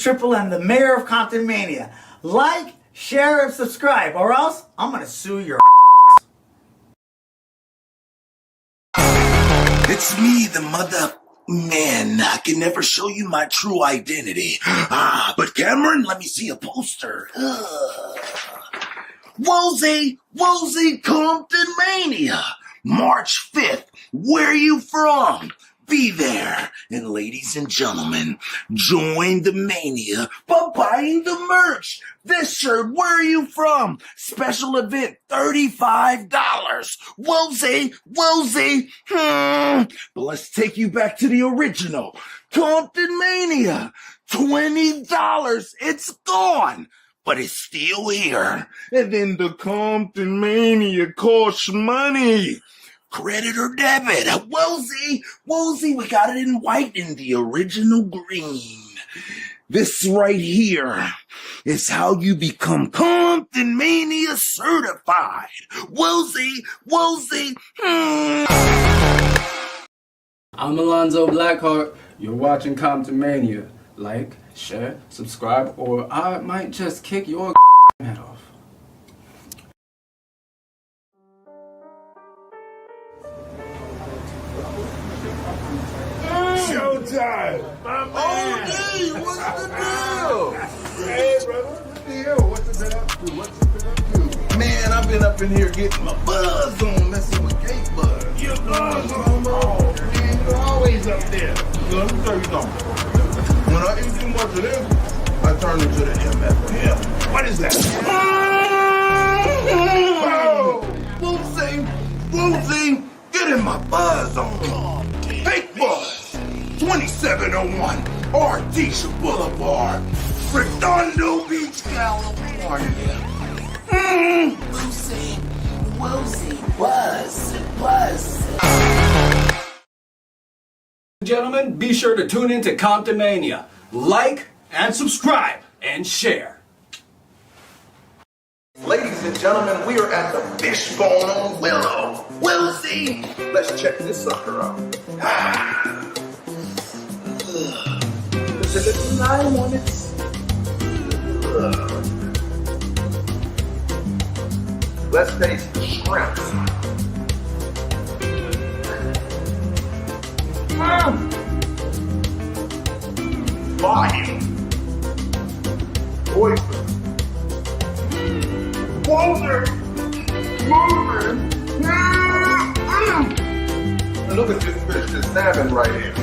Triple M, the mayor of ComptonMania. Like, share, and subscribe, or else I'm gonna sue your It's me, the mother man. I can never show you my true identity. But Cameron, let me see a poster. Woolsey, ComptonMania. March 5th. Where you from? Be there. And ladies and gentlemen, join the mania by buying the merch. This shirt, where are you from? Special event, $35. Woolsey. But let's take you back to the original. ComptonMania, $20. It's gone. But it's still here. And then the ComptonMania costs money. Credit or debit? Woolsey, we got it in white and the original green. This right here is how you become ComptonMania certified. Woolsey. I'm Alonzo Blackheart. You're watching ComptonMania. Like, share, subscribe, or I might just kick your head off. Showtime! My man! OD, what's the deal? Hey, brother, what's the deal? What's it been up to? Man, I've been up in here getting my buzz on, messing with cake buzz. Your buzz on. Oh, man, you're always up there. Let me tell you something. When I eat too much of this, I turn into the MF. What is that? Oh! Woolsey, get in my buzz on. Fake buzz. 2701 Artesia Boulevard, Redondo Beach, California. Woolsey, buzz. Gentlemen, be sure to tune in to ComptonMania. Like and subscribe and share. Ladies and gentlemen, we are at the Fishbone on Willow. Woolsey, let's check this sucker out. There's a little lime on it. Let's taste the shrimp. Fire. Oyster. Walter. And look at this fish, this salmon right here.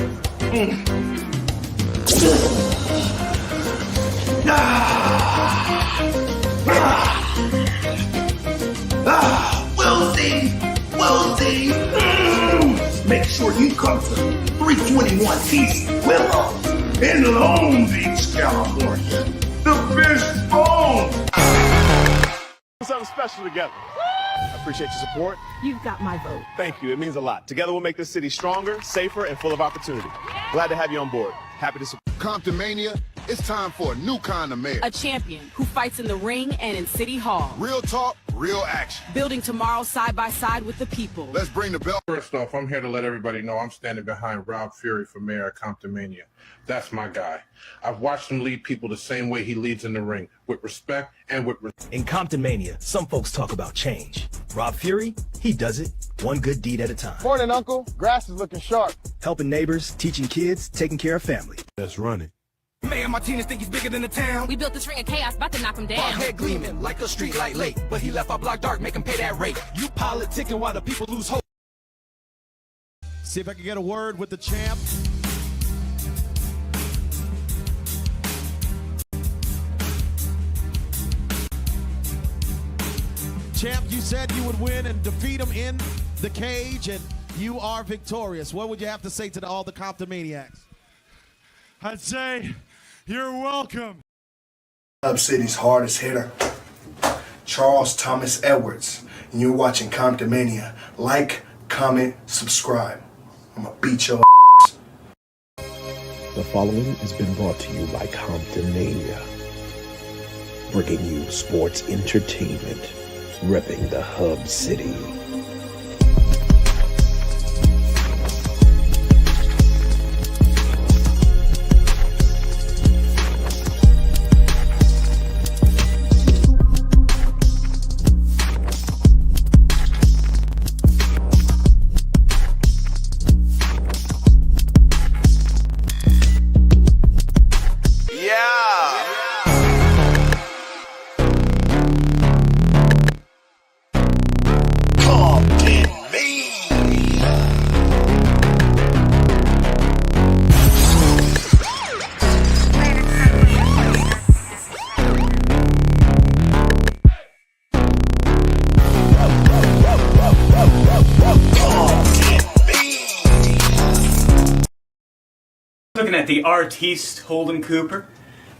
Woolsey. Make sure you come to 321 East Willow in Long Beach, California. The Fishbone. Something special together. I appreciate your support. You've got my vote. Thank you. It means a lot. Together we'll make this city stronger, safer, and full of opportunity. Glad to have you on board. Happy to support. ComptonMania, it's time for a new kind of mayor. A champion who fights in the ring and in City Hall. Real talk, real action. Building tomorrow side by side with the people. Let's bring the bell. First off, I'm here to let everybody know I'm standing behind Rob Fury for mayor of ComptonMania. That's my guy. I've watched him lead people the same way he leads in the ring, with respect and with In ComptonMania, some folks talk about change. Rob Fury, he does it one good deed at a time. Morning, Uncle. Grass is looking sharp. Helping neighbors, teaching kids, taking care of family. Let's run it. Mayor Martinez think he's bigger than the town. We built this ring of chaos, about to knock him down. Our head gleaming like a street light late, but he left our block dark, make him pay that rate. You politicking while the people lose hope. See if I can get a word with the champ. Champ, you said you would win and defeat him in the cage, and you are victorious. What would you have to say to all the ComptonManiacs? I'd say you're welcome. Club City's hardest hitter, Charles Thomas Edwards, and you're watching ComptonMania. Like, comment, subscribe. I'm gonna beat your ass. The following has been brought to you by ComptonMania, bringing you sports entertainment, repping the Hub City. at the artiste Holden Cooper.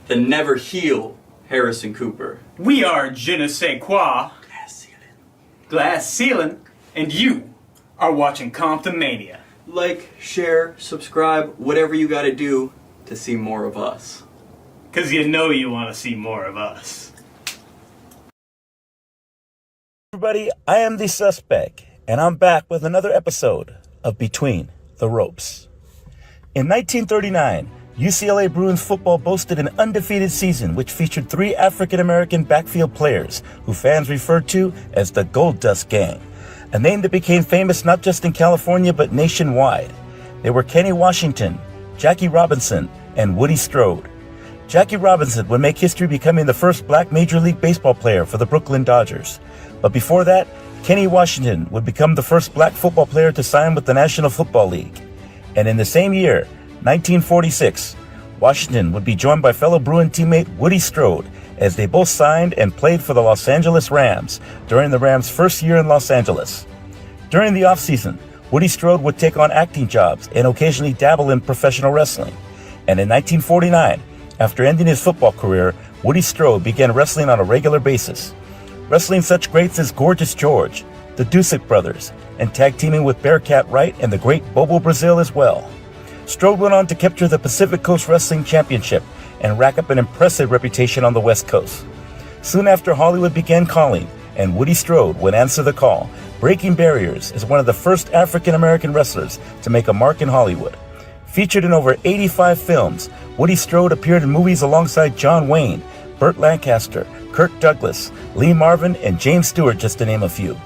The never heal Harrison Cooper. We are je ne sais quoi. Glass ceiling. And you are watching ComptonMania. Like, share, subscribe, whatever you gotta do to see more of us. 'Cause you know you want to see more of us. Everybody, I am the Suspect, and I'm back with another episode of Between the Ropes. In 1939, UCLA Bruins football boasted an undefeated season which featured 3 African-American backfield players who fans referred to as the Gold Dust Gang, a name that became famous not just in California but nationwide. They were Kenny Washington, Jackie Robinson, and Woody Strode. Jackie Robinson would make history becoming the first black Major League Baseball player for the Brooklyn Dodgers. But before that, Kenny Washington would become the first black football player to sign with the National Football League. And in the same year, 1946, Washington would be joined by fellow Bruin teammate Woody Strode as they both signed and played for the Los Angeles Rams during the Rams' first year in Los Angeles. During the offseason, Woody Strode would take on acting jobs and occasionally dabble in professional wrestling. And in 1949, after ending his football career, Woody Strode began wrestling on a regular basis, wrestling such greats as Gorgeous George, the Dusek Brothers, and tag teaming with Bearcat Wright and the great Bobo Brazil as well. Strode went on to capture the Pacific Coast Wrestling Championship and rack up an impressive reputation on the West Coast. Soon after, Hollywood began calling, and Woody Strode would answer the call, breaking barriers as one of the first African-American wrestlers to make a mark in Hollywood. Featured in over 85 films, Woody Strode appeared in movies alongside John Wayne, Burt Lancaster, Kirk Douglas, Lee Marvin, and James Stewart, just to name a few.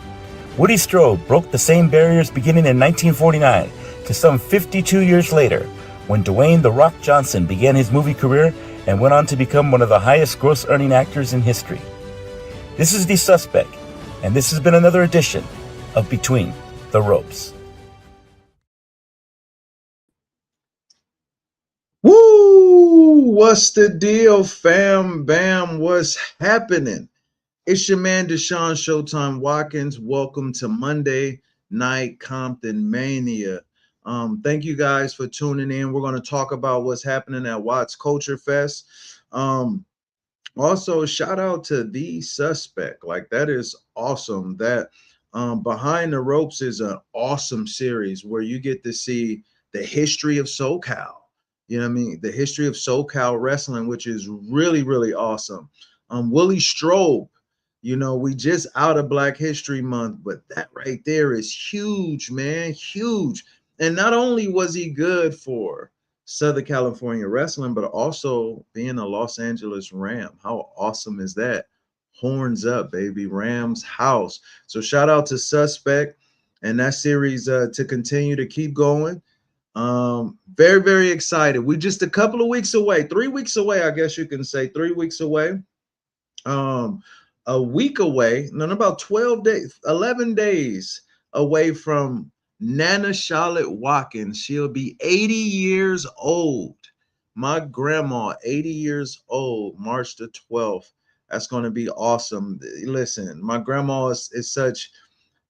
Woody Strode broke the same barriers beginning in 1949 to some 52 years later, when Dwayne "The Rock" Johnson began his movie career and went on to become one of the highest gross-earning actors in history. This is The Suspect, and this has been another edition of Between the Ropes. Woo! What's the deal, fam? Bam, what's happening? It's your man, Deshaun Showtime Watkins. Welcome to Monday Night ComptonMania. Thank you guys for tuning in. We're going to talk about what's happening at Watts Culture Fest. Also, shout out to The Suspect. Like, that is awesome. That Behind the Ropes is an awesome series where you get to see the history of SoCal. You know what I mean? The history of SoCal wrestling, which is really, really awesome. Willie Strobe, you know, we just out of Black History Month, but that right there is huge, man, huge. And not only was he good for Southern California wrestling, but also being a Los Angeles Ram. How awesome is that? Horns up, baby. Rams house. So shout out to Suspect and that series to continue to keep going. Very, very excited. We're just a couple of weeks away, 3 weeks away, I guess you can say, 3 weeks away. A week away, no, about 12 days, 11 days away from Nana Charlotte Watkins. She'll be 80 years old. My grandma, 80 years old, March the 12th. That's going to be awesome. Listen, my grandma is such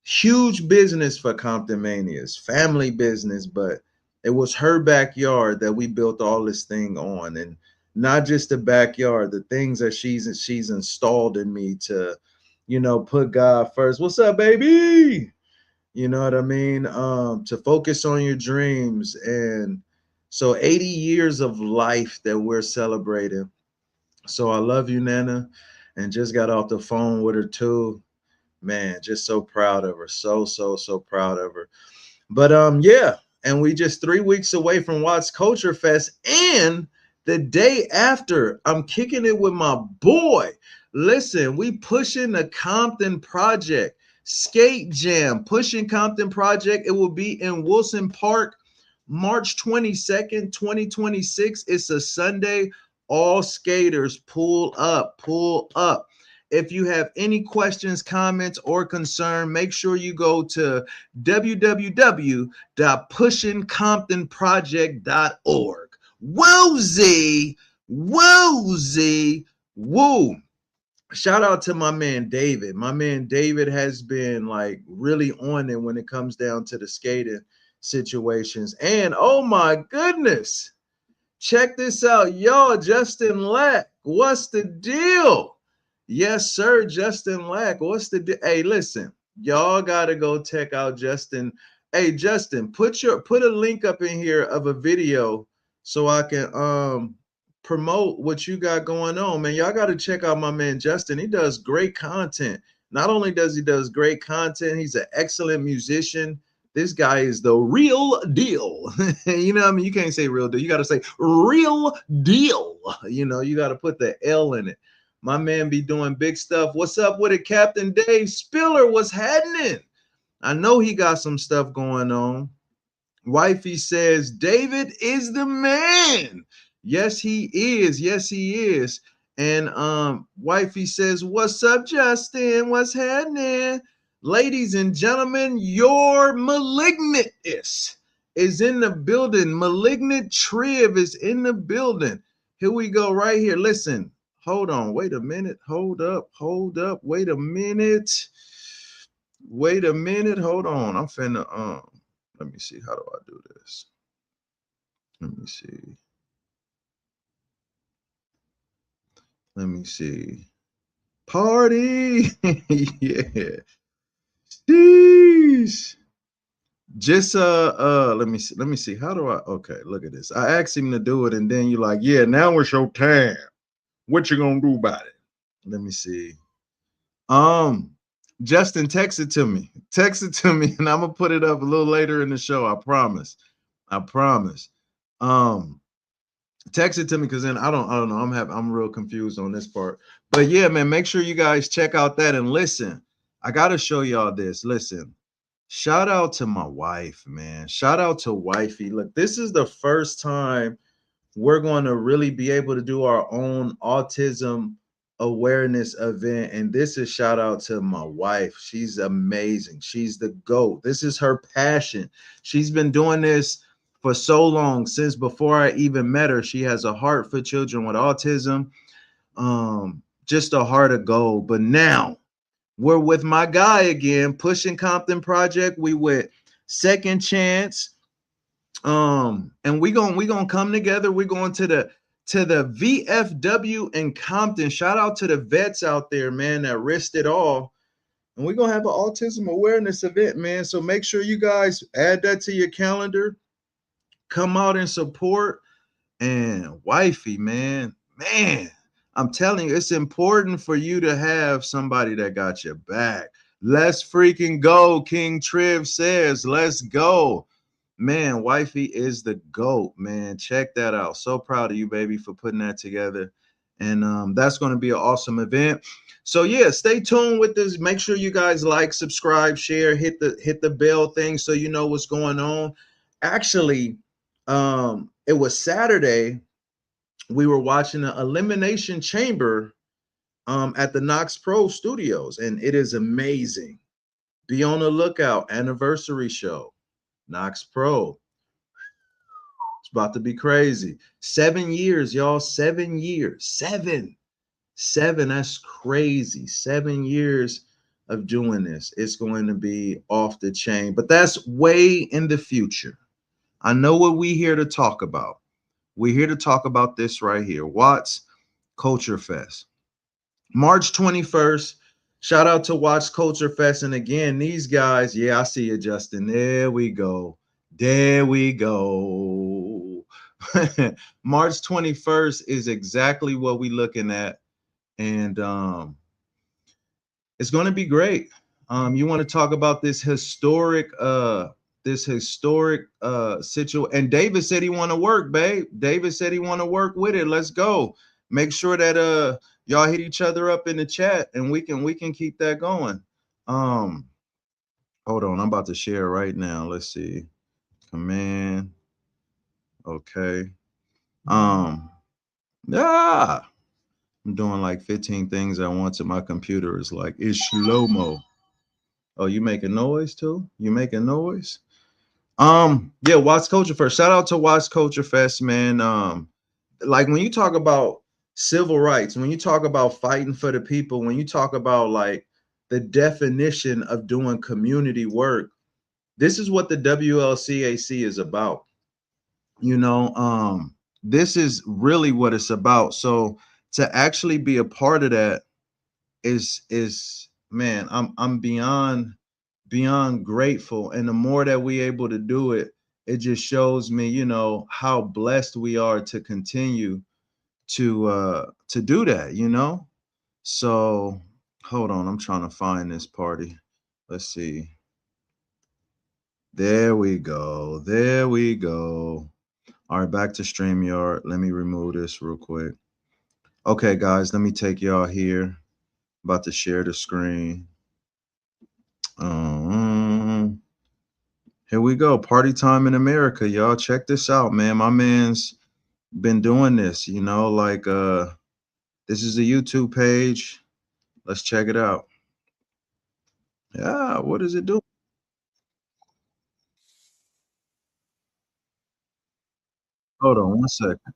huge business for ComptonMania's family business, but it was her backyard that we built all this thing on, and not just the backyard, the things that she's installed in me to, you know, put God first. What's up, baby? You know what I mean? To focus on your dreams. And so 80 years of life that we're celebrating. So I love you, Nana, and just got off the phone with her too. Man, just so proud of her. So proud of her. But yeah, and we just 3 weeks away from Watts Culture Fest, and the day after, I'm kicking it with my boy. Listen, we pushing the Compton Project Skate Jam, pushing Compton Project. It will be in Wilson Park, March 22nd, 2026. It's a Sunday. All skaters, pull up, pull up. If you have any questions, comments, or concern, make sure you go to www.pushingcomptonproject.org. Woozy, woozy, woo. Shout out to my man David. My man David has been like really on it when it comes down to the skating situations. And oh my goodness, Check this out, y'all. Justin Lack, what's the deal? Yes, sir, Justin Lack. What's the deal? Hey, listen, y'all gotta go check out Justin. Hey, Justin, put a link up in here of a video so I can promote what you got going on, man. Y'all gotta check out my man Justin. He does great content. Not only does he does great content, he's an excellent musician. This guy is the real deal. You know what I mean? You can't say real deal. You got to say real deal. You know, you got to put the L in it. My man be doing big stuff. What's up with it, Captain Dave Spiller? What's happening? I know he got some stuff going on. Wifey says, David is the man. Yes, he is. Yes, he is. And Wifey says, what's up, Justin? What's happening? Ladies and gentlemen, your malignantness is in the building. Malignant Triv is in the building. Here we go right here. Listen, hold on. Wait a minute. Hold up. Hold up. Wait a minute. Wait a minute. Hold on. I'm finna, let me see. How do I do this? Let me see. Let me see. Party. Yeah. Jeez. Just let me see. How do I okay, look at this. I asked him to do it, and then you're like, yeah, now it's your time. What you gonna do about it? Let me see. Justin, text it to me. Text it to me, and I'm gonna put it up a little later in the show. I promise. I promise. Text it to me because then I don't know. I'm real confused on this part. But yeah, man, make sure you guys check out that and listen. I gotta show y'all this. Listen, shout out to my wife, man. Shout out to Wifey. Look, this is the first time we're going to really be able to do our own autism awareness event. And this is shout out to my wife. She's amazing. She's the GOAT. This is her passion. She's been doing this for so long, since before I even met her. She has a heart for children with autism, just a heart of gold. But now we're with my guy again, Pushing Compton Project. We with Second Chance. And we gonna come together. We're going to the VFW in Compton. Shout out to the vets out there, man, that risked it all. And we're gonna have an autism awareness event, man. So make sure you guys add that to your calendar. Come out and support. And Wifey, man, I'm telling you, it's important for you to have somebody that got your back. Let's freaking go. King Triv says, let's go. Man, Wifey is the GOAT, man. Check that out. So proud of you, baby, for putting that together. And that's going to be an awesome event. So yeah, stay tuned with this. Make sure you guys like, subscribe, share, hit the bell thing so you know what's going on. Actually, it was Saturday. We were watching the Elimination Chamber at the Knox Pro Studios, and it is amazing. Be on the lookout. Anniversary show, Knox Pro. It's about to be crazy. 7 years, y'all. 7 years. Seven. That's crazy. 7 years of doing this. It's going to be off the chain, but that's way in the future. I know what we here to talk about. We're here to talk about this right here. Watts Culture Fest. March 21st. Shout out to Watts Culture Fest. And again, these guys, yeah, I see you, Justin. There we go. There we go. March 21st is exactly what we're looking at. And it's going to be great. You want to talk about this historic situation. And David said he want to work, babe. David said he want to work with it. Let's go. Make sure that y'all hit each other up in the chat, and we can keep that going. Hold on, I'm about to share right now. Let's see. Command. Okay. I'm doing like 15 things at once, and my computer is like, it's slow-mo. Oh, you making noise too? You making noise? Yeah, Watts Culture Fest. Shout out to Watts Culture Fest, man. Like when you talk about civil rights, when you talk about fighting for the people, when you talk about like the definition of doing community work, this is what the WLCAC is about. You know, this is really what it's about. So to actually be a part of that is man, I'm beyond grateful. And the more that we able to do it, it just shows me, you know, how blessed we are to continue to do that, you know. So hold on, I'm trying to find this party. Let's see. There we go. There we go. All right, back to StreamYard. Let me remove this real quick. Okay, guys, let me take y'all here. About to share the screen. Here we go. Party time in America, y'all. Check this out, man. My man's been doing this, you know, like this is a YouTube page. Let's check it out. Yeah, what does it do? Hold on 1 second.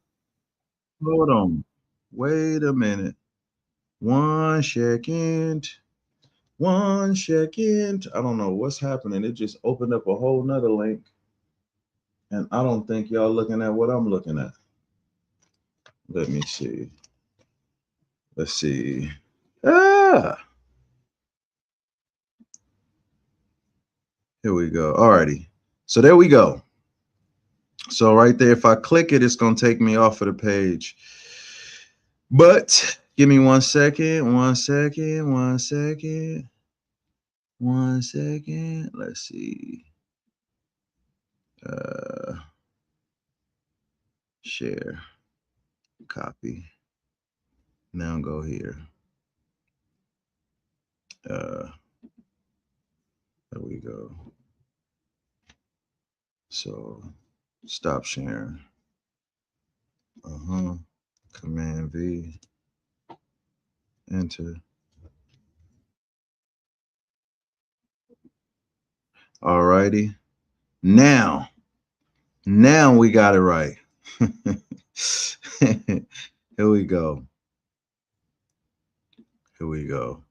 Hold on. Wait a minute. 1 second. 1 second. I don't know what's happening. It just opened up a whole nother link. And I don't think y'all looking at what I'm looking at. Let me see. Let's see. Ah. Here we go. Alrighty. So there we go. So right there, if I click it, it's going to take me off of the page. But give me 1 second. 1 second. 1 second. 1 second. Let's see. Share. Copy. Now go here. There we go. So stop sharing. Command V. Enter. All righty. Now we got it right. Here we go. Here we go.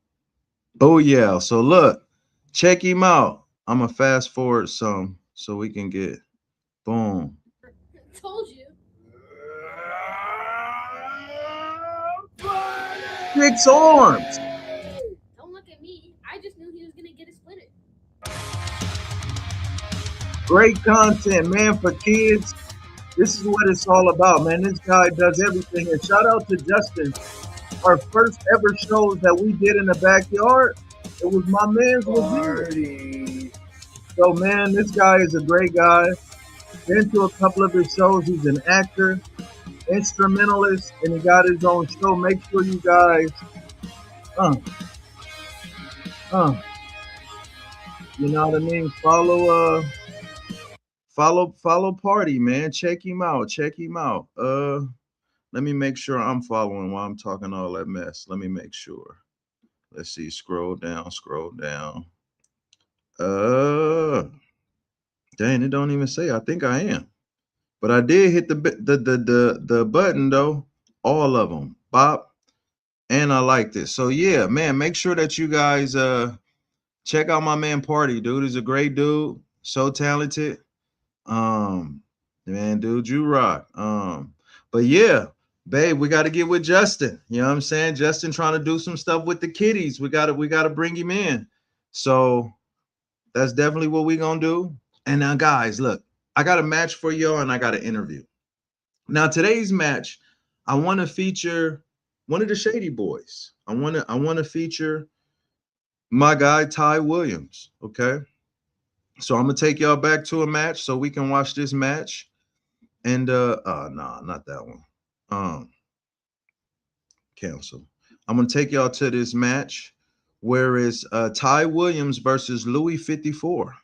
Oh yeah. So look, check him out. I'm gonna fast forward some so we can get boom. Told you. Six arms. Don't look at me. I just knew he was gonna get a splitter. Great content, man, for kids. This is what it's all about, man. This guy does everything. And shout out to Justin. Our first ever shows that we did in the backyard, it was my man's review. So, man, this guy is a great guy. Been to a couple of his shows. He's an actor, instrumentalist, and he got his own show. Make sure you guys, you know what I mean? Follow Party, man. Check him out. Check him out. Let me make sure I'm following while I'm talking all that mess. Let me make sure. Let's see. Scroll down. Scroll down. Dang, it don't even say. I think I am, but I did hit the button though. All of them, Bop, and I liked it. So yeah, man, make sure that you guys check out my man Party. Dude is a great dude. So talented. Man, dude, you rock. But yeah, babe, we got to get with Justin. You know what I'm saying? Justin trying to do some stuff with the kiddies. We gotta bring him in. So that's definitely what we gonna do. And now, guys, look, I got a match for y'all, and I got an interview. Now, today's match, I want to feature one of the Shady Boys. I want to feature my guy Ty Williams. Okay. So I'm gonna take y'all back to a match so we can watch this match. And nah, not that one. Cancel. I'm gonna take y'all to this match where it's Ty Williams versus Louis 54.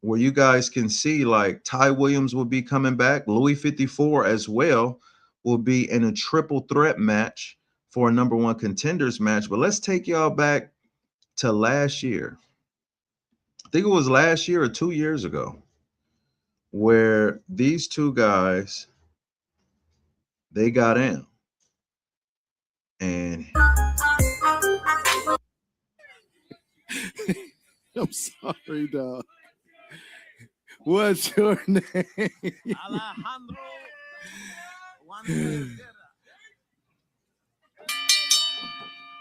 Where you guys can see like Ty Williams will be coming back, Louis 54 as well will be in a triple threat match for a #1 contenders match. But let's take y'all back to last year. I think it was last year or 2 years ago, where these two guys, they got in. And I'm sorry, dog. What's your name? Alejandro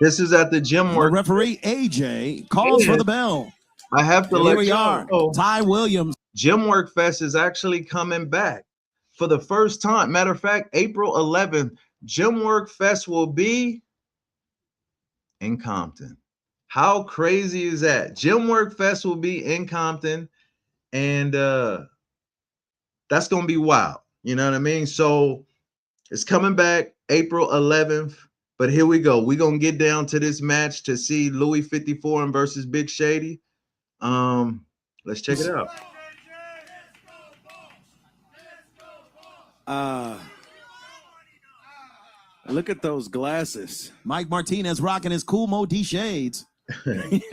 This is at the gym work. Referee AJ calls for the bell. I have to Here let we you are. know, Ty Williams. Gym Work Fest is actually coming back for the first time. Matter of fact, April 11th, Gym Work Fest will be in Compton. How crazy is that? Gym Work Fest will be in Compton, and that's gonna be wild. You know what I mean? So it's coming back April 11th. But here we go. We're gonna get down to this match to see Louis 54 versus Big Shady. Let's check it out. Look at those glasses. Mike Martinez rocking his cool Mo D shades. The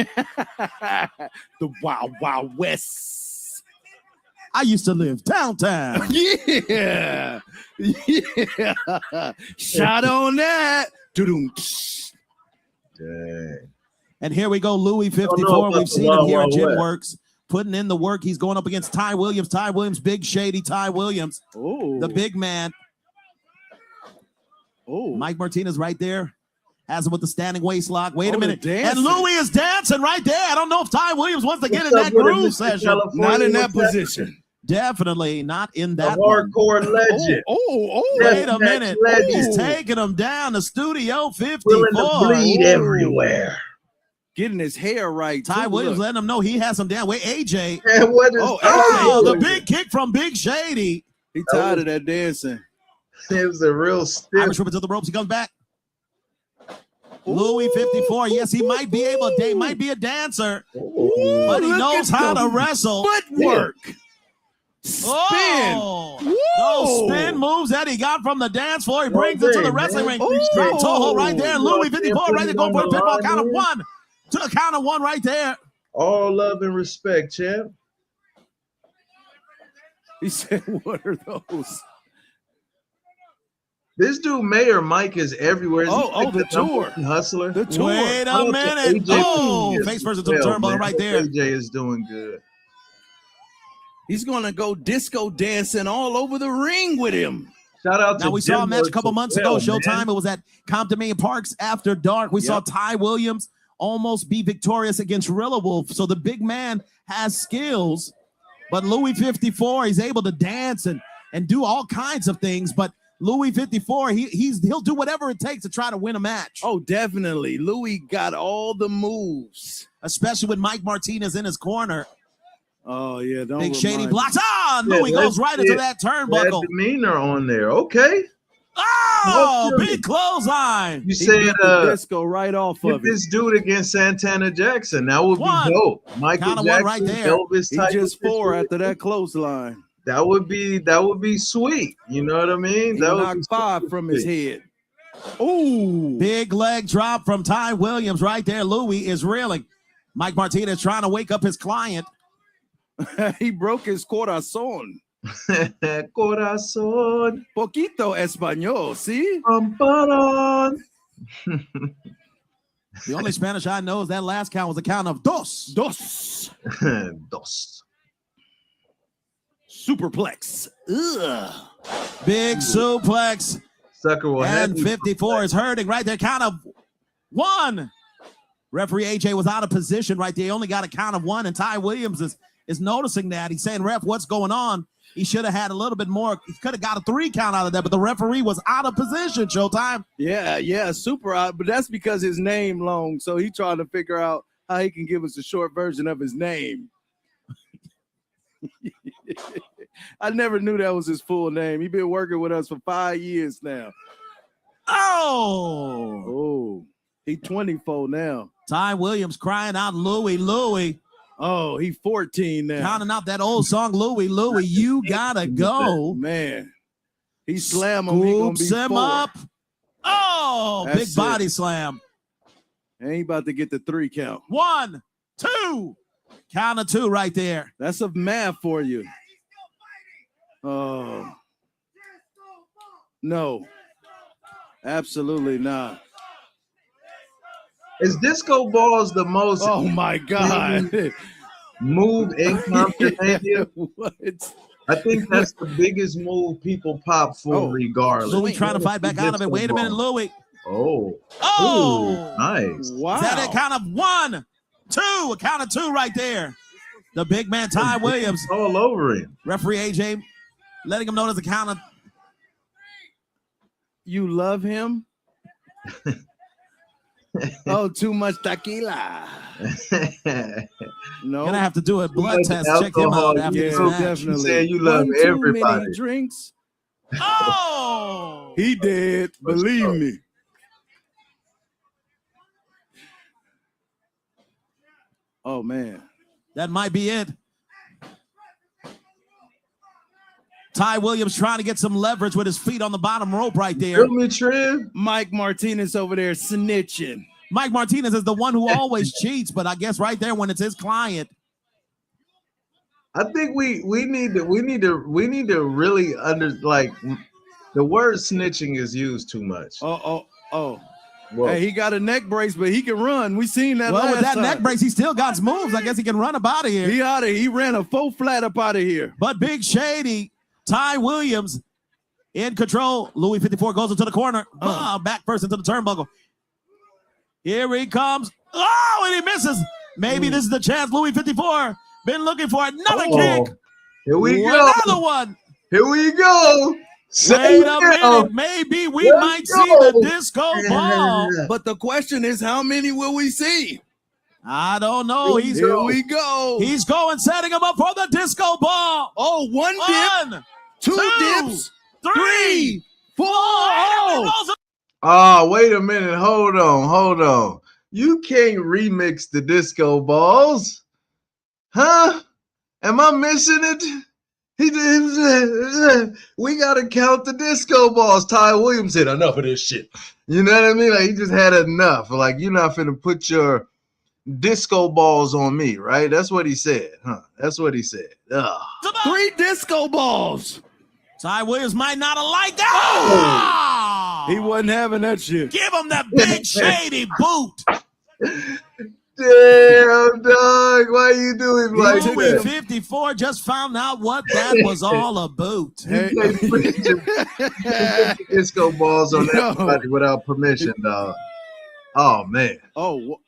Wild Wild West. I used to live downtown. Yeah. Yeah. Shot on that. Doo-doo. Dang. And here we go, Louis 54. We've seen him here at Gym Works, putting in the work. He's going up against Ty Williams. Ty Williams, Big Shady Ty Williams. Oh, the big man. Oh, Mike Martinez right there. Has him with the standing waist lock. Wait a minute. And Louis is dancing right there. I don't know if Ty Williams wants to get in that groove session. Not in that position. Definitely not in that hardcore legend. Wait a minute. He's taking him down to Studio 54. Willing to bleed everywhere. Getting his hair right. Ty Williams letting him know he has him down. Wait, AJ. And what is the big kick from Big Shady. He tired of that dancing. It was a real stiff. Irish whip to the ropes. He comes back. Louis 54. Yes, he might be able to. He might be a dancer, but he knows how to wrestle. Footwork. Spin. Those spin moves that he got from the dance floor. He brings it to the wrestling ring. Straight Toho right there. Louis 54 right there going for a pinfall count of one. To the count of one right there. All love and respect, champ. He said, what are those? This dude, Mayor Mike, is everywhere. The tour. Hustler. The tour. Wait a minute. Oh, face first into the turnbuckle right there. AJ is doing good. He's going to go disco dancing all over the ring with him. Shout out to we saw a match a couple months ago, Showtime. It was at ComptonMania Parks After Dark. We saw Ty Williams almost be victorious against Rilla Wolf. So the big man has skills, but Louis 54, he's able to dance and do all kinds of things. But Louis 54, he'll do whatever it takes to try to win a match. Oh, definitely. Louis got all the moves, especially with Mike Martinez in his corner. Oh, yeah. Big Shady blocks. Louis goes right into that turnbuckle. That demeanor on there. Okay. Oh, big clothesline. You said disco right off of this dude against Santana Jackson. That would be dope. Michael Jackson, right there. Elvis type. He just 4 after that clothesline. That would be sweet. You know what I mean? That knocked 5 from his head. Ooh. Big leg drop from Ty Williams right there. Louis is reeling. Mike Martinez trying to wake up his client. He broke his corazón. Corazón. Poquito español, see? The only Spanish I know is that last count was a count of dos. Dos. Dos. Superplex. Ugh. Big suplex. Sucker will and 54 is hurting right there. Count of 1. Referee AJ was out of position right there. He only got a count of 1, and Ty Williams is noticing that. He's saying, ref, what's going on? He should have had a little bit more. He could have got a 3 count out of that, but the referee was out of position, Showtime. Yeah, super out. But that's because his name long, so he trying to figure out how he can give us a short version of his name. I never knew that was his full name. He's been working with us for 5 years now. Oh, he 24 now. Ty Williams crying out, Louis. Oh, he 14 now. Counting out that old song, Louis, you gotta go. Man, he slam him. Scoops him up. Oh, that's big body slam. And he about to get the 3 count. 1, 2. Count of 2 right there. That's a math for you. Oh. No. Absolutely not. Is disco balls the most? Oh my God! Move in ComptonMania? What? I think that's the biggest move people pop for regardless. Louis trying to fight back out of it. Wait a minute, Louis. Oh. Oh. Ooh, nice. Wow. Is that a count of 1, 2? A count of 2 right there. The big man, Ty Williams. All over him. Referee AJ letting him know there's a count of. You love him? Oh, too much tequila. No. Gonna have to do a blood test. Check him out after this match. Definitely. You said you love everybody. Too many drinks. Oh, he did. Believe me. Oh man, that might be it. Ty Williams trying to get some leverage with his feet on the bottom rope right there. Mike Martinez over there snitching. Mike Martinez is the one who always cheats, but I guess right there when it's his client. I think we need to really the word snitching is used too much. Oh. Whoa. Hey, he got a neck brace, but he can run. We seen that. Well, with that time. neck brace, he still got moves. I guess he can run up out of here. He ran a 4 flat up out of here. But Big Shady, Ty Williams in control. Louis 54 goes into the corner. Back first into the turnbuckle. Here he comes. Oh, and he misses. Maybe this is the chance. Louis 54 been looking for another kick. Here we go. Another one. Here we go. Wait a minute. Maybe we might see the disco ball. But the question is, how many will we see? I don't know. Here we go. He's going, setting him up for the disco ball. Oh, one dip, two dips, 3, 4. Oh, wait a minute. Hold on. You can't remix the disco balls. Huh? Am I missing it? We got to count the disco balls. Ty Williams said, enough of this shit. You know what I mean? Like, he just had enough. Like, you're not finna put your disco balls on me, right? That's what he said, huh? That's what he said. Ugh. 3 disco balls. Ty Williams might not have liked that. He wasn't having that shit. Give him that big shady boot. Damn, dog. Why you doing like that? 54 just found out what that was all about. You can't put disco balls on everybody without permission, dog. Oh, man. Oh.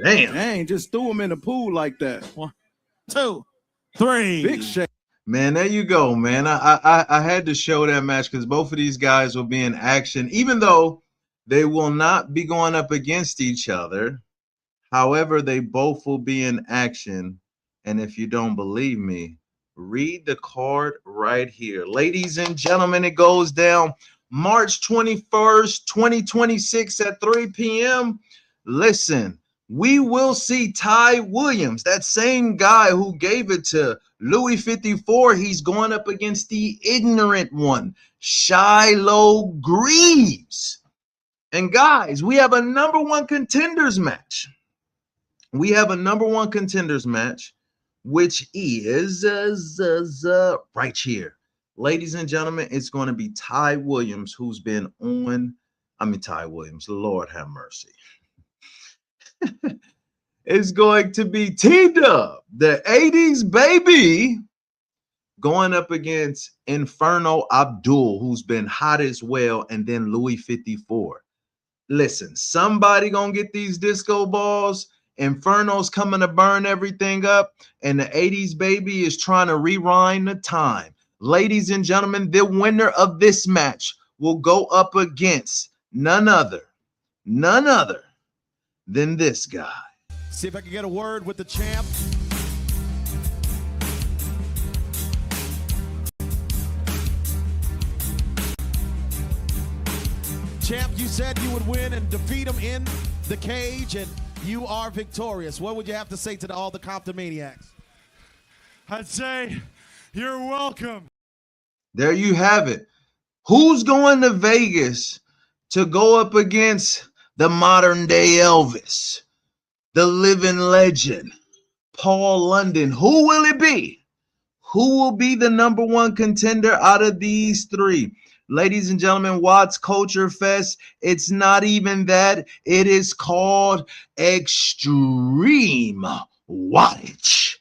Damn. Dang, just threw him in the pool like that. 1, 2, 3. Big shake. Man, there you go, man. I had to show that match because both of these guys will be in action, even though they will not be going up against each other. However, they both will be in action. And if you don't believe me, read the card right here. Ladies and gentlemen, it goes down March 21st, 2026 at 3 p.m. Listen, we will see Ty Williams, that same guy who gave it to Louis 54. He's going up against the ignorant one, Shiloh Greaves. And guys, we have a #1 contenders match. Which is right here. Ladies and gentlemen, it's going to be Ty Williams, who's been on, Ty Williams, Lord have mercy. It's going to be T-Dub, the 80s baby, going up against Inferno Abdul, who's been hot as well, and then Louis 54. Listen, somebody gonna get these disco balls. Inferno's coming to burn everything up, and the 80s baby is trying to rewind the time. Ladies and gentlemen, the winner of this match will go up against none other than this guy. See if I can get a word with the champ. Champ, you said you would win and defeat him in the cage, and you are victorious. What would you have to say to all the ComptonManiacs? I'd say you're welcome. There you have it. Who's going to Vegas to go up against the modern day Elvis, the living legend, Paul London? Who will it be? Who will be the #1 contender out of these 3? Ladies and gentlemen, Watts Culture Fest, it's not even that. It is called Extreme Wattage.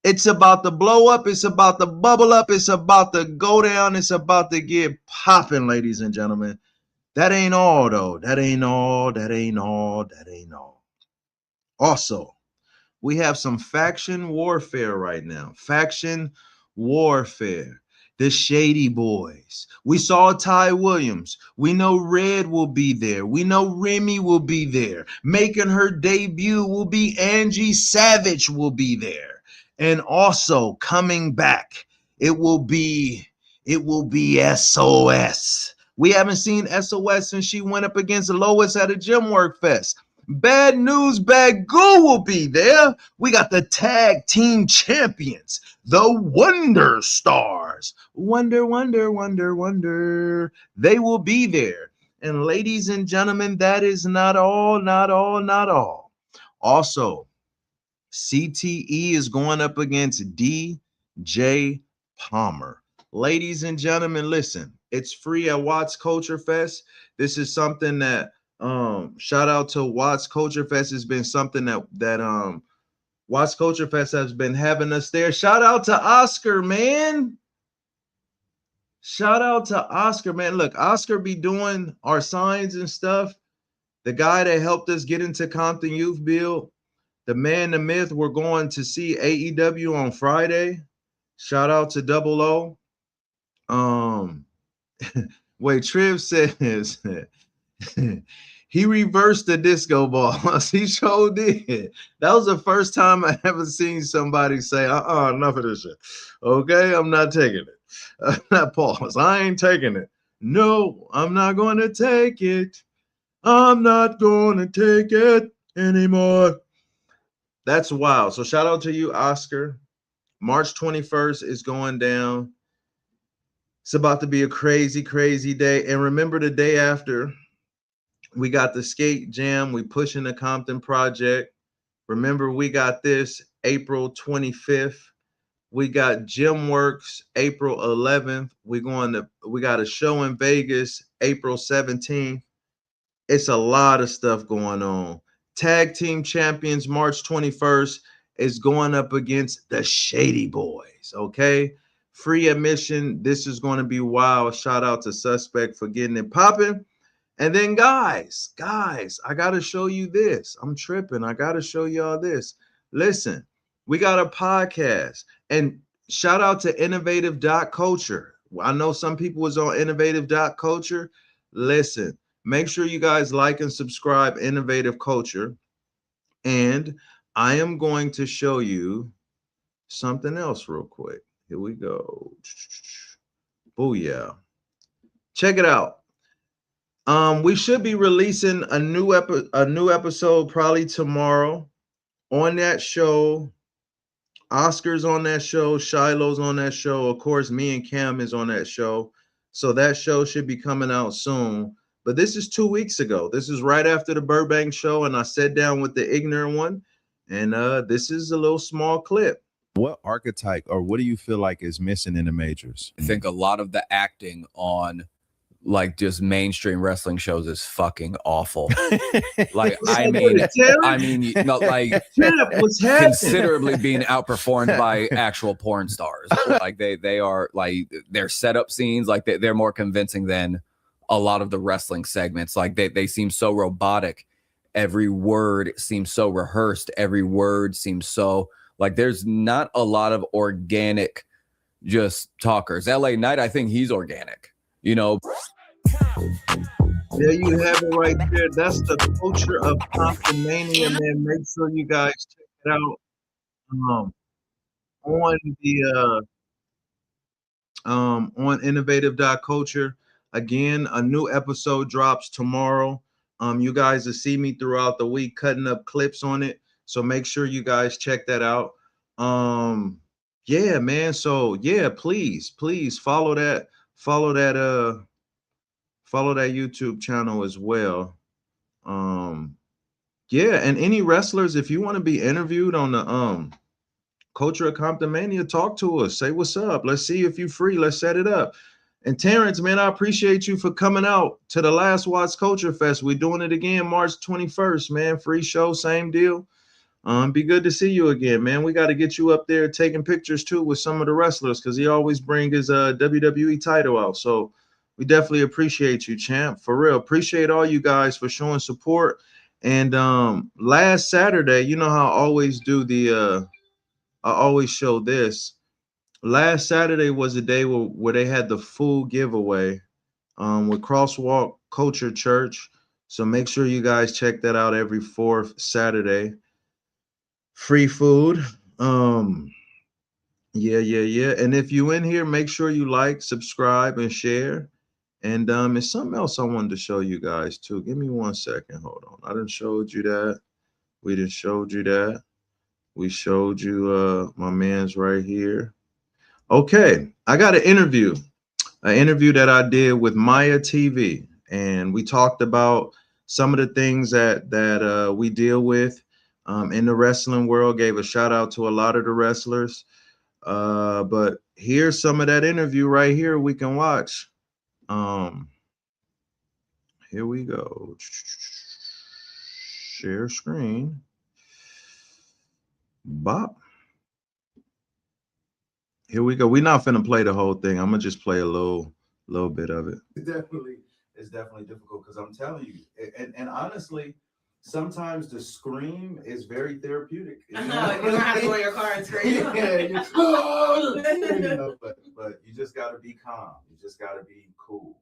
It's about to blow up. It's about to bubble up. It's about to go down. It's about to get popping, ladies and gentlemen. That ain't all, though. That ain't all. That ain't all. That ain't all. Also, we have some faction warfare right now. Faction warfare. The Shady Boys. We saw Ty Williams. We know Red will be there. We know Remy will be there. Making her debut will be Angie Savage will be there. And also coming back, it will be SOS. We haven't seen SOS since she went up against Lois at a Gym Work Fest. Bad News Bad Goo will be there. We got the tag team champions, the Wonder Stars. Wonder, wonder, wonder, wonder. They will be there. And ladies and gentlemen, that is not all, not all, not all. Also, CTE is going up against DJ Palmer. Ladies and gentlemen, listen, it's free at Watts Culture Fest. This is something that shout out to Watts Culture Fest. Has been something that Watts Culture Fest has been having us there. Shout out to Oscar, man. Shout out to Oscar, man. Look, Oscar be doing our signs and stuff. The guy that helped us get into Compton Youth Build, the man, the myth. We're going to see AEW on Friday. Shout out to Double O. Wait, Triv says he reversed the disco ball. He sure did. That was the first time I ever seen somebody say, enough of this shit. Okay, I'm not taking it. Not pause. I ain't taking it. No, I'm not going to take it. I'm not going to take it anymore. That's wild. So shout out to you, Oscar. March 21st is going down. It's about to be a crazy, crazy day. And remember, the day after, we got the skate jam. We pushing the Compton Project. Remember, we got this April 25th. We got Gym Works April 11th. We got a show in Vegas April 17th. It's a lot of stuff going on. Tag Team Champions March 21st is going up against the Shady Boys. Okay. Free admission. This is going to be wild. Shout out to Suspect for getting it popping. And then guys, I got to show you this. I'm tripping. I got to show y'all this. Listen, we got a podcast, and shout out to innovative.culture. I know some people was on innovative.culture. Listen, make sure you guys like and subscribe Innovative Culture. And I am going to show you something else real quick. Here we go. Booyah. Check it out. We should be releasing a new episode probably tomorrow. On that show, Oscar's on that show, Shiloh's on that show. Of course, me and Cam is on that show. So that show should be coming out soon. But this is 2 weeks ago. This is right after the Burbank show, and I sat down with the ignorant one, and this is a little small clip. What archetype or what do you feel like is missing in the majors? I think a lot of the acting on like just mainstream wrestling shows is fucking awful. Like, I mean, you know, like considerably being outperformed by actual porn stars. Like they are like their setup scenes, like they're more convincing than a lot of the wrestling segments. Like they seem so robotic. Every word seems so rehearsed. Every word seems so like there's not a lot of organic just talkers. LA Knight, I think he's organic. You know, there you have it right there. That's the culture of ComptonMania, man. Make sure you guys check it out on innovative.culture. Again, a new episode drops tomorrow. You guys will see me throughout the week cutting up clips on it. So make sure you guys check that out. Yeah, man. So yeah, please follow that YouTube channel as well. Yeah, and any wrestlers, if you want to be interviewed on the Culture of ComptonMania, talk to us. Say what's up. Let's see if you're free. Let's set it up. And Terrence, man, I appreciate you for coming out to the last Watts Culture Fest. We're doing it again March 21st, man. Free show, same deal. Be good to see you again, man. We got to get you up there taking pictures too with some of the wrestlers because he always bring his WWE title out. So we definitely appreciate you, champ. For real, appreciate all you guys for showing support. And last Saturday, you know how I always do I always show this. Last Saturday was the day where they had the full giveaway with Crosswalk Culture Church. So make sure you guys check that out every fourth Saturday. Free food. Yeah. And if you in here, make sure you like, subscribe, and share. And it's something else I wanted to show you guys too. Give me 1 second. Hold on. I done showed you that. We done showed you that. We showed you my man's right here. Okay, I got an interview that I did with Maya TV, and we talked about some of the things that we deal with in the wrestling world. Gave a shout out to a lot of the wrestlers, but here's some of that interview right here we can watch. Here we go. Share screen. Bop. Here we go. We're not finna play the whole thing. I'm gonna just play a little bit of it. It's definitely difficult because I'm telling you, and honestly, sometimes the scream is very therapeutic. You don't have to go in your car and scream. But you just gotta be calm. You just gotta be cool.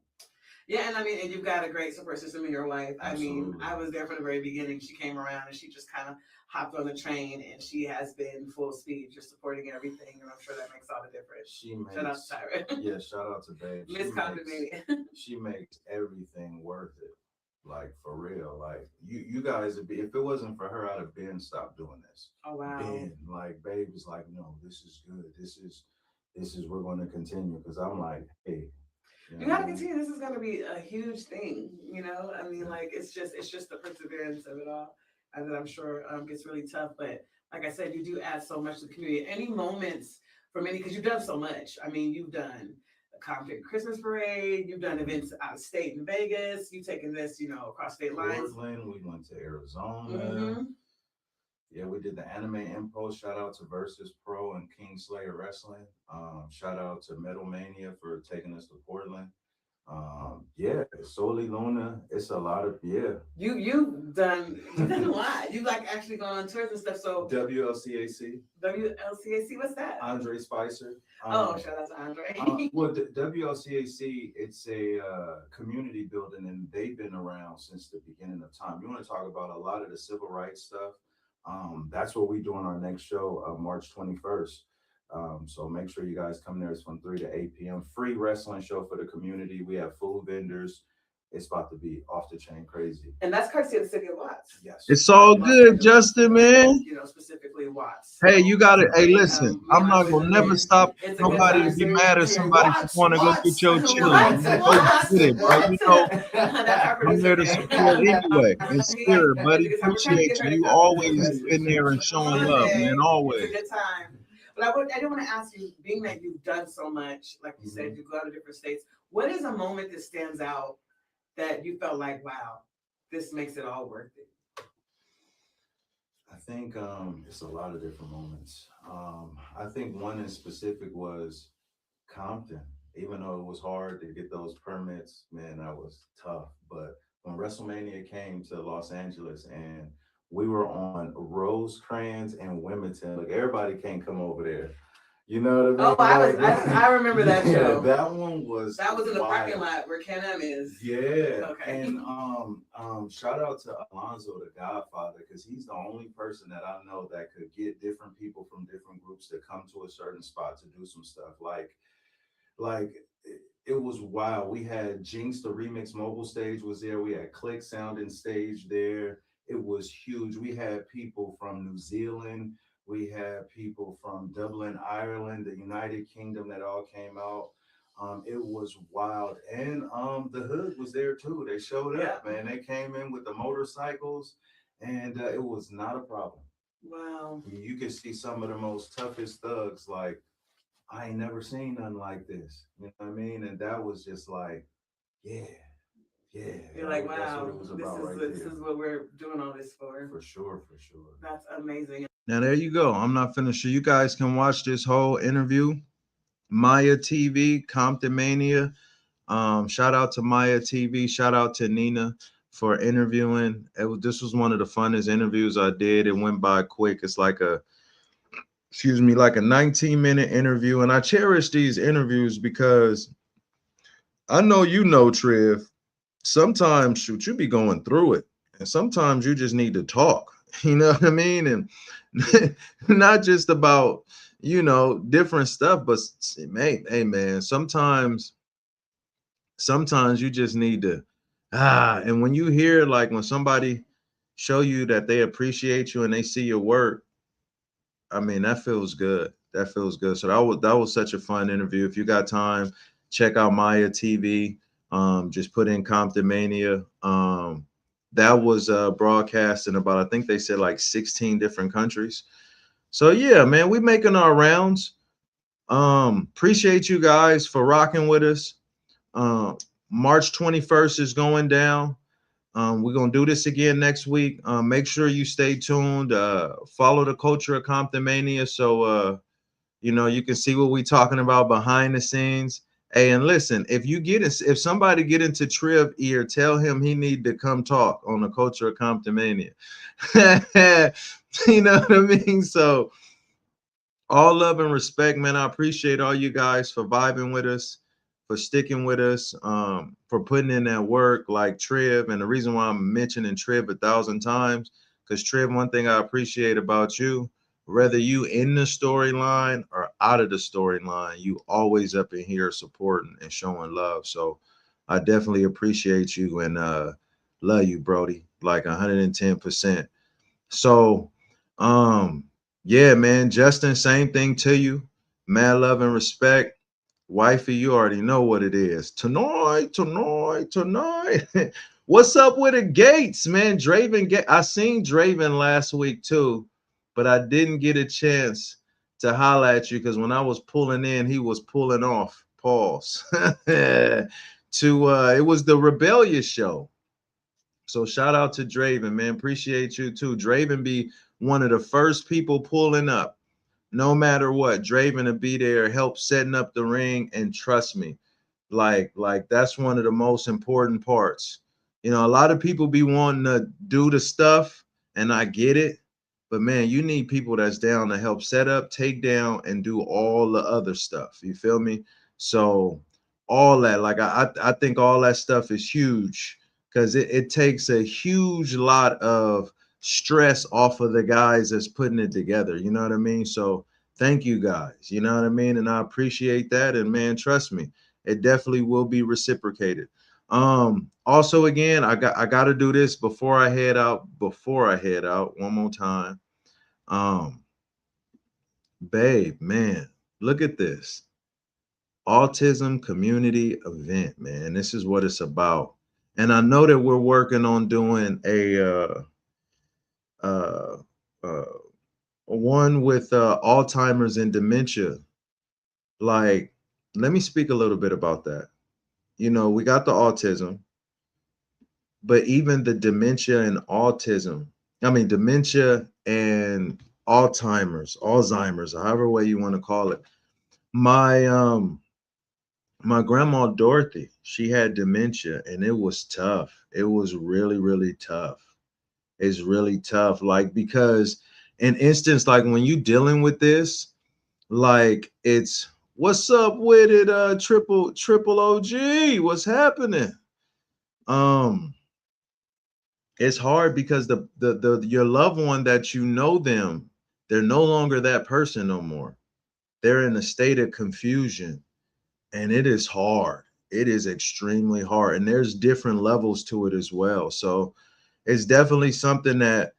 Yeah, and I mean, and you've got a great support system in your wife. Absolutely. I mean, I was there from the very beginning. She came around and she just kind of hopped on the train, and she has been full speed, just supporting everything, and I'm sure that makes all the difference. Shout out to Tyra. Yeah, shout out to Babe. Miss ComptonMania. She makes everything worth it. Like for real. Like you guys would be, if it wasn't for her, I'd have been stopped doing this. Oh wow. Ben, like Babe was like, no, this is good. This is we're going to continue because I'm like, hey. You gotta continue. This is gonna be a huge thing, you know. I mean, like it's just the perseverance of it all, and that I'm sure gets really tough. But like I said, you do add so much to the community. Any moments for many, because you've done so much. I mean, you've done a Compton Christmas parade. You've done events out of state in Vegas. You've taken this, you know, across state lines. Portland. We went to Arizona. Mm-hmm. Yeah, we did the Anime Impulse. Shout out to Versus Pro and Kingslayer Wrestling. Shout out to Metal Mania for taking us to Portland. Yeah, Soli Luna. It's a lot of You've done a lot. You've like actually gone on tours and stuff. So WLCAC. What's that? Andre Spicer. Shout out to Andre. Well, WLCAC, it's a community building, and they've been around since the beginning of time. You want to talk about a lot of the civil rights stuff? That's what we do on our next show, March 21st. So make sure you guys come there. It's from 3 to 8 p.m. Free wrestling show for the community. We have food vendors. It's about to be off the chain crazy. And that's courtesy of the city of Watts. Yes. It's all good, Justin, man. You know, specifically Watts. Hey, you got it. Hey, listen, I'm not going to never stop nobody to be mad at somebody who want to go get your children. You know, I'm there to support anyway. In spirit, buddy. Appreciate you. You always in there and showing love, man. Always. It's a good time. But I do want to ask you, being that you've done so much, like you said, you go out to different states, what is a moment that stands out that you felt like, wow, this makes it all worth it? I think it's a lot of different moments. I think one in specific was Compton. Even though it was hard to get those permits, man, that was tough. But when WrestleMania came to Los Angeles and we were on Rosecrans and Wilmington, like everybody can't come over there. You know what I mean? I remember that show. That one was. That was in the parking lot where Ken M is. Yeah. Okay. And shout out to Alonzo, the Godfather, because he's the only person that I know that could get different people from different groups to come to a certain spot to do some stuff. Like it was wild. We had Jinx, the Remix mobile stage was there. We had Click Sounding stage there. It was huge. We had people from New Zealand. We had people from Dublin, Ireland, the United Kingdom that all came out. It was wild. And the Hood was there too. They showed up, man. They came in with the motorcycles, and it was not a problem. Wow. You could see some of the most toughest thugs, like, I ain't never seen nothing like this. You know what I mean? And that was just like, yeah. Yeah, You're like, that's what wow, it was about right this there. is what we're doing all this for. For sure, for sure. That's amazing. Now there you go. I'm not finished. You guys can watch this whole interview. Maya TV, ComptonMania. Shout out to Maya TV. Shout out to Nina for interviewing. This was one of the funnest interviews I did. It went by quick. It's like a, excuse me, like a 19-minute interview. And I cherish these interviews because I know you know, Trev, sometimes shoot, you be going through it. And sometimes you just need to talk. You know what I mean? And not just about, you know, different stuff, but hey man, sometimes you just need to and when you hear, like, when somebody show you that they appreciate you and they see your work, I mean, that feels good. That feels good. So that was such a fun interview. If you got time, check out Maya TV. Just put in ComptonMania. That was broadcast in about, I think they said like 16 different countries. So yeah, man, we making our rounds. Appreciate you guys for rocking with us. March 21st is going down. We're going to do this again next week. Make sure you stay tuned. Follow the culture of ComptonMania so you know, you can see what we're talking about behind the scenes. Hey, and listen, if somebody get into Trev ear, tell him he need to come talk on the culture of ComptonMania. You know what I mean? So all love and respect, man. I appreciate all you guys for vibing with us, for sticking with us, for putting in that work like Trev. And the reason why I'm mentioning Trev 1,000 times, because Trev, one thing I appreciate about you, whether you in the storyline or out of the storyline, you always up in here supporting and showing love. So I definitely appreciate you and love you, Brody, like 110%. So yeah, man, Justin, same thing to you. Mad love and respect. Wifey, you already know what it is. Tonight. What's up with the Gates, man? Draven, I seen Draven last week too, but I didn't get a chance to holler at you because when I was pulling in, he was pulling off. Pause. It was the Rebellious show. So shout out to Draven, man. Appreciate you too. Draven be one of the first people pulling up. No matter what, Draven to be there, help setting up the ring, and trust me, like that's one of the most important parts. You know, a lot of people be wanting to do the stuff, and I get it, but man, you need people that's down to help set up, take down, and do all the other stuff. You feel me? So all that, like I think all that stuff is huge because it takes a huge lot of stress off of the guys that's putting it together. You know what I mean? So thank you guys. You know what I mean? And I appreciate that. And man, trust me, it definitely will be reciprocated. Also, again, I got to do this before I head out one more time. Babe, man, look at this. Autism community event, man. This is what it's about. And I know that we're working on doing a one with Alzheimer's and dementia. Like, let me speak a little bit about that. You know, we got the autism, but even the dementia and dementia and Alzheimer's, however way you want to call it. My grandma Dorothy, she had dementia and it was tough. It was really, really tough. It's really tough. Like, because an instance, like when you dealing with this, like it's what's up with it, triple OG, what's happening? It's hard because the your loved one that you know them, they're no longer that person no more. They're in a state of confusion. And it is hard. It is extremely hard. And there's different levels to it as well. So it's definitely something that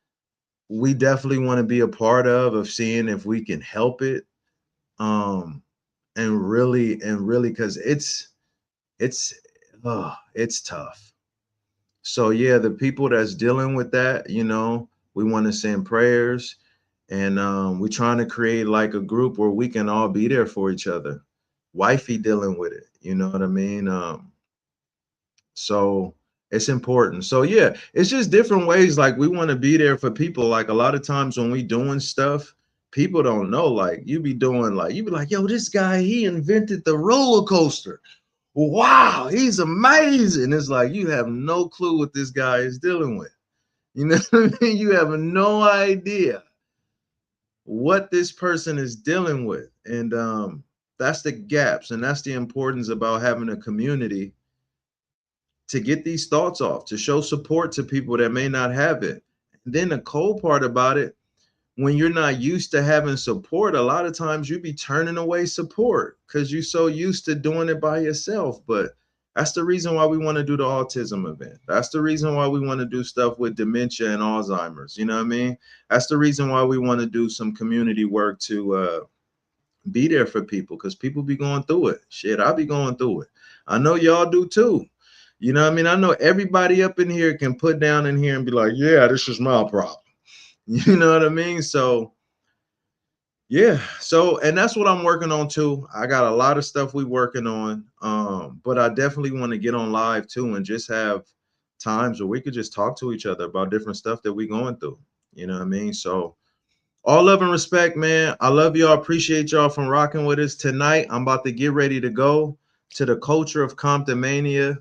we definitely want to be a part of seeing if we can help it. And really, because it's tough. So yeah, the people that's dealing with that, you know, we want to send prayers, and we're trying to create like a group where we can all be there for each other. Wifey dealing with it, you know what I mean? So It's important. So yeah, it's just different ways. Like we want to be there for people. Like a lot of times when we doing stuff, people don't know. Like you be like, yo, this guy, he invented the roller coaster. Wow, he's amazing. It's like you have no clue what this guy is dealing with. You know what I mean? You have no idea what this person is dealing with. And that's the gaps, and that's the importance about having a community to get these thoughts off, to show support to people that may not have it. And then the cold part about it, when you're not used to having support, a lot of times you be turning away support because you're so used to doing it by yourself. But that's the reason why we want to do the autism event. That's the reason why we want to do stuff with dementia and Alzheimer's. You know what I mean? That's the reason why we want to do some community work to be there for people, because people be going through it. Shit, I be going through it. I know y'all do too. You know what I mean? I know everybody up in here can put down in here and be like, yeah, this is my problem. You know what I mean? So, yeah. So, and that's what I'm working on too. I got a lot of stuff we working on. But I definitely want to get on live too and just have times where we could just talk to each other about different stuff that we going through. You know what I mean? So, all love and respect, man. I love y'all. Appreciate y'all from rocking with us tonight. I'm about to get ready to go to the culture of ComptonMania.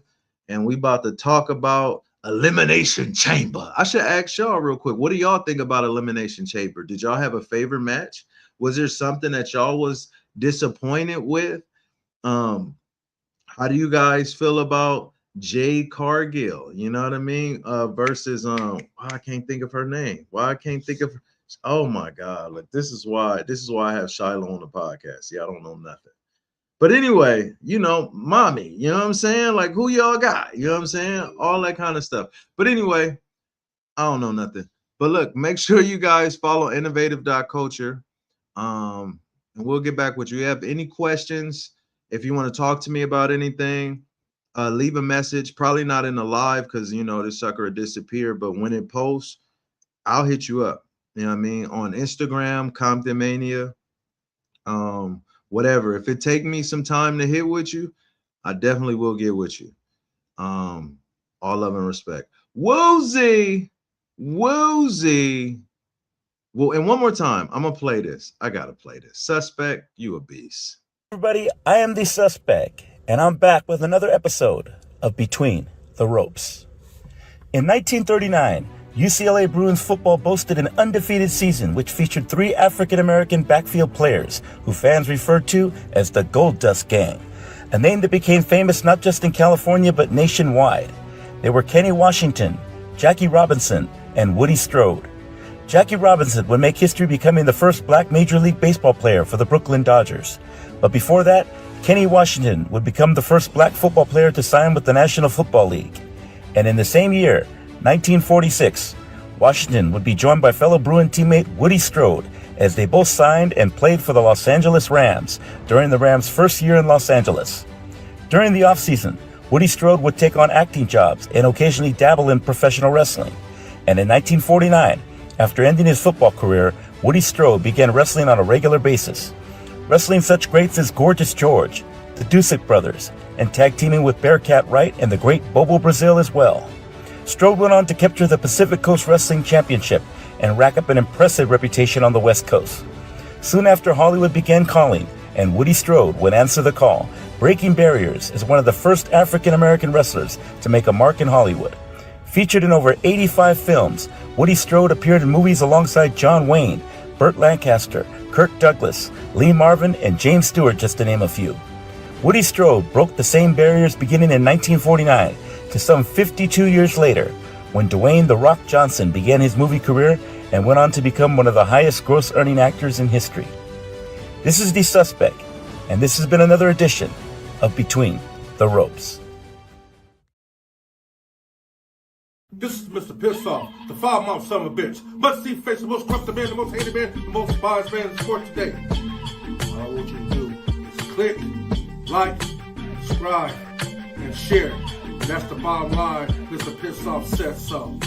And we about to talk about Elimination Chamber. I should ask y'all real quick, what do y'all think about Elimination Chamber? Did y'all have a favorite match? Was there something that y'all was disappointed with? How do you guys feel about Jade Cargill? You know what I mean? Versus I can't think of her name. Oh my God. Like this is why I have Shiloh on the podcast. See, I don't know nothing. But anyway, you know, mommy, you know what I'm saying? Like, who y'all got? You know what I'm saying? All that kind of stuff. But anyway, I don't know nothing. But look, make sure you guys follow innovative.culture. And we'll get back with you. If you have any questions, if you want to talk to me about anything, leave a message. Probably not in the live because, you know, this sucker will disappear. But when it posts, I'll hit you up. You know what I mean? On Instagram, ComptonMania. Whatever. If it take me some time to hit with you, I definitely will get with you. All love and respect. Woozy. Well, and one more time, I'm gonna play this. I gotta play this. Suspect, you a beast. Everybody, I am the Suspect, and I'm back with another episode of Between the Ropes. In 1939, UCLA Bruins football boasted an undefeated season which featured 3 African-American backfield players who fans referred to as the Gold Dust Gang, a name that became famous not just in California but nationwide. They were Kenny Washington, Jackie Robinson, and Woody Strode. Jackie Robinson would make history becoming the first black Major League Baseball player for the Brooklyn Dodgers. But before that, Kenny Washington would become the first black football player to sign with the National Football League. And in the same year, 1946, Washington would be joined by fellow Bruin teammate Woody Strode as they both signed and played for the Los Angeles Rams during the Rams' first year in Los Angeles. During the offseason, Woody Strode would take on acting jobs and occasionally dabble in professional wrestling. And in 1949, after ending his football career, Woody Strode began wrestling on a regular basis, wrestling such greats as Gorgeous George, the Dusek Brothers, and tag teaming with Bearcat Wright and the great Bobo Brazil as well. Strode went on to capture the Pacific Coast Wrestling Championship and rack up an impressive reputation on the West Coast. Soon after, Hollywood began calling, and Woody Strode would answer the call, breaking barriers as one of the first African-American wrestlers to make a mark in Hollywood. Featured in over 85 films, Woody Strode appeared in movies alongside John Wayne, Burt Lancaster, Kirk Douglas, Lee Marvin, and James Stewart, just to name a few. Woody Strode broke the same barriers beginning in 1949 to some 52 years later, when Dwayne "The Rock" Johnson began his movie career and went on to become one of the highest gross-earning actors in history. This is The Suspect, and this has been another edition of Between the Ropes. This is Mr. Piss Off, the foul-mouthed son of a bitch. Must-see face, the most corrupted man, the most hated man, the most despised man in sport today. All I want you to do is click, like, subscribe, and share. And that's the bottom line. Mr. Piss Off said so.